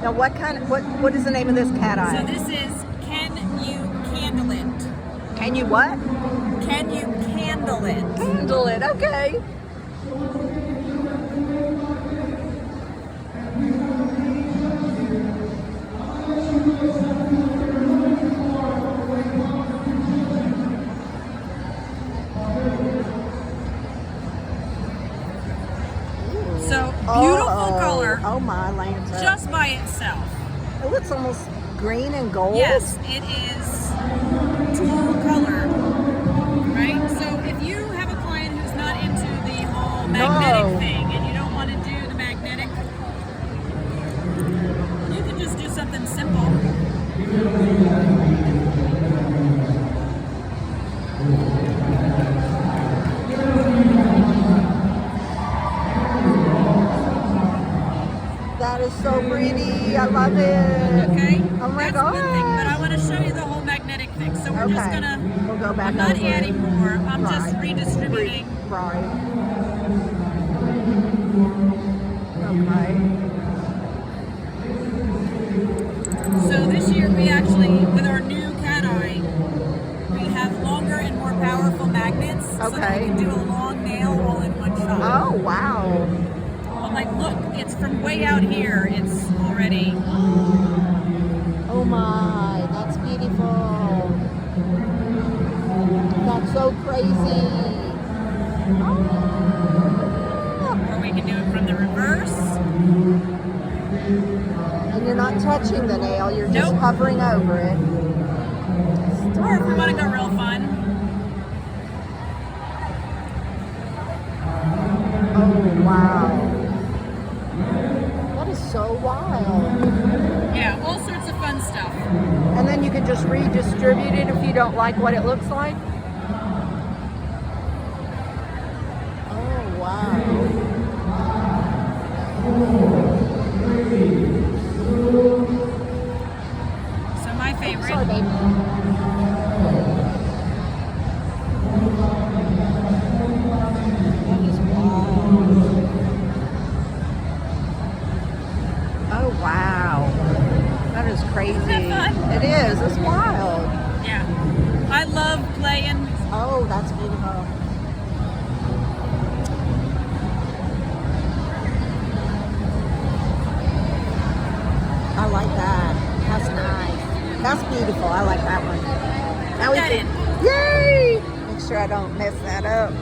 Now, what is the name of this cat eye? So this is Can You Candle It? Can you what? Can you candle it? Handle it. Okay. So beautiful color, Oh my Lanta. just by itself. It looks almost green and gold. Yes, it is tool color, right? So if you have a client who's not into the whole magnetic thing and you don't want to do the magnetic, you can just do something simple. That is so pretty. I love it. Okay? Oh my That's one thing, but gosh. I want to show you the whole magnetic thing. So we're just Okay. gonna, We'll go back I'm not over it. adding more, I'm just Right. redistributing. Right. Okay. So this year we actually, with our new cat eye, we have longer and more powerful magnets. So that Okay. we can do a long nail all in one shot. Oh, wow. I'm like, look, it's from way out here. It's already. Oh my, that's beautiful. That's so crazy. Oh. Or we can do it from the reverse. And you're not touching the nail, you're just Nope. hovering over it. Or if we want to go real fun. Oh, wow. That is so wild. Yeah, all sorts of fun stuff. And then you can just redistribute it if you don't like what it looks like. Oh, wow. So my favorite. Sorry, babe. That is wild. Oh, wow. That is crazy. Isn't that fun? It is. It's wild. Yeah. I love playing. Oh, that's beautiful. I like that. That's nice. That's beautiful. I like that one. Now we That can, in. yay! Make sure I don't mess that up.